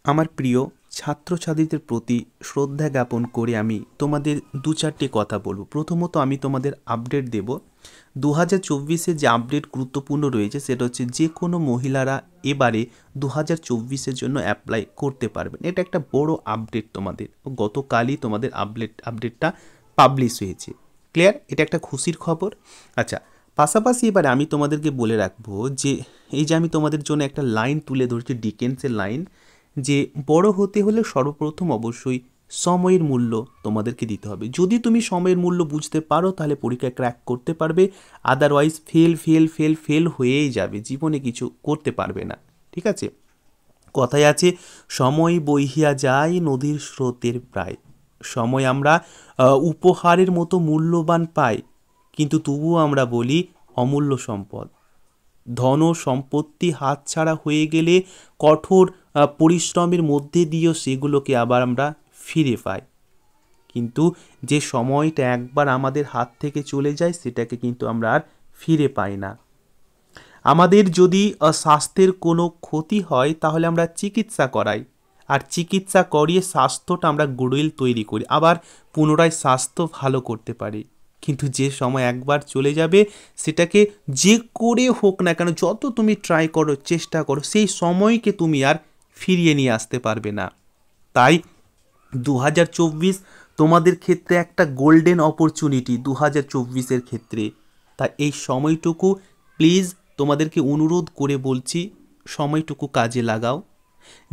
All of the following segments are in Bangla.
আমার প্রিয় ছাত্রছাত্রীদের প্রতি শ্রদ্ধা জ্ঞাপন করে আমি তোমাদের দু চারটে কথা বলবো। প্রথমত আমি তোমাদের আপডেট দেব। 2024-এ যে আপডেট গুরুত্বপূর্ণ রয়েছে সেটা হচ্ছে যে কোনো মহিলারা এবারে 2024-এর জন্য অ্যাপ্লাই করতে পারবেন। এটা একটা বড় আপডেট তোমাদের, গতকালই তোমাদের আপডেটটা পাবলিশ হয়েছে। ক্লিয়ার? এটা একটা খুশির খবর। আচ্ছা, পাশাপাশি এবারে আমি তোমাদেরকে বলে রাখবো যে এই যে আমি তোমাদের জন্য একটা লাইন তুলে ধরছি, ডিকেন্সের লাইন, যে বড় হতে হলে সর্বপ্রথম অবশ্যই সময়ের মূল্য তোমাদেরকে দিতে হবে। যদি তুমি সময়ের মূল্য বুঝতে পারো তাহলে পরীক্ষায় ক্র্যাক করতে পারবে, আদারওয়াইজ ফেল হয়েই যাবে, জীবনে কিছু করতে পারবে না। ঠিক আছে? কথায় আছে, সময় বহিয়া যায় নদীর স্রোতের প্রায়। সময় আমরা উপহারের মতো মূল্যবান পাই, কিন্তু তবুও আমরা বলি অমূল্য সম্পদ। ধন ও সম্পত্তি হাতছাড়া হয়ে গেলে কঠোর পরিশ্রমের মধ্যে দিয়েও সেগুলোকে আবার আমরা ফিরে পাই, কিন্তু যে সময়টা একবার আমাদের হাত থেকে চলে যায় সেটাকে কিন্তু আমরা আর ফিরে পাই না। আমাদের যদি স্বাস্থ্যের কোনো ক্ষতি হয় তাহলে আমরা চিকিৎসা করাই, আর চিকিৎসা করিয়ে স্বাস্থ্যটা আমরা গুডউইল তৈরি করি, আবার পুনরায় স্বাস্থ্য ভালো করতে পারি। কিন্তু যে সময় একবার চলে যাবে সেটাকে যে করে হোক না কেন, যত তুমি ট্রাই করো, চেষ্টা করো, সেই সময়কে তুমি আর ফিরিয়ে নিয়ে আসতে পারবে না। তাই 2024 তোমাদের ক্ষেত্রে একটা গোল্ডেন অপরচুনিটি 2024-এর ক্ষেত্রে। তাই এই সময়টুকু প্লিজ তোমাদেরকে অনুরোধ করে বলছি, সময়টুকু কাজে লাগাও।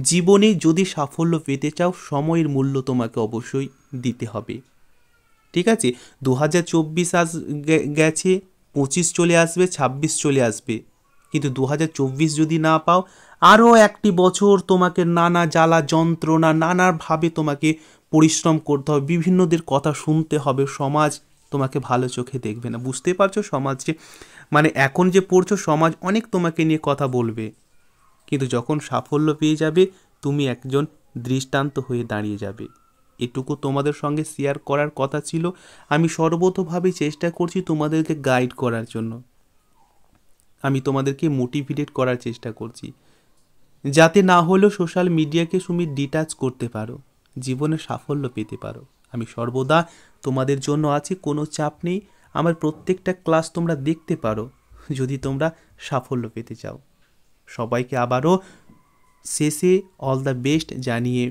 জীবনে যদি সাফল্য পেতে চাও সময়ের মূল্য তোমাকে অবশ্যই দিতে হবে। ঠিক আছে? 2024 গেছে, 25 চলে আসবে, 26 চলে আসবে, কিন্তু 2024 যদি না পাও, আরও একটি বছর তোমাকে নানা জ্বালা যন্ত্রণা, নানাভাবে তোমাকে পরিশ্রম করতে হবে, বিভিন্নদের কথা শুনতে হবে, সমাজ তোমাকে ভালো চোখে দেখবে না। বুঝতে পারছো? সমাজে মানে এখন যে পড়ছো, সমাজ অনেক তোমাকে নিয়ে কথা বলবে, কিন্তু যখন সাফল্য পেয়ে যাবে তুমি একজন দৃষ্টান্ত হয়ে দাঁড়িয়ে যাবে। এটুকু তোমাদের সঙ্গে শেয়ার করার কথা ছিল। আমি সর্বতোভাবে চেষ্টা করছি তোমাদেরকে গাইড করার জন্য, আমি তোমাদেরকে মোটিভেটেড করার চেষ্টা করছি, যাতে না হলেও সোশ্যাল মিডিয়াকে তুমি ডিটাচ করতে পারো, জীবনে সাফল্য পেতে পারো। আমি সর্বদা তোমাদের জন্য আছি, কোনো চাপ নেই। আমার প্রত্যেকটা ক্লাস তোমরা দেখতে পারো যদি তোমরা সাফল্য পেতে চাও। সবাইকে আবারও শেষে অল দ্য বেস্ট জানিয়ে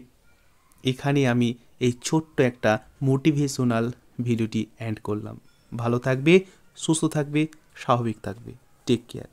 এখানে আমি এই ছোট্ট একটা মোটিভেশনাল ভিডিওটি এন্ড করলাম। ভালো থাকবে, সুস্থ থাকবে, স্বাভাবিক থাকবে। Take care.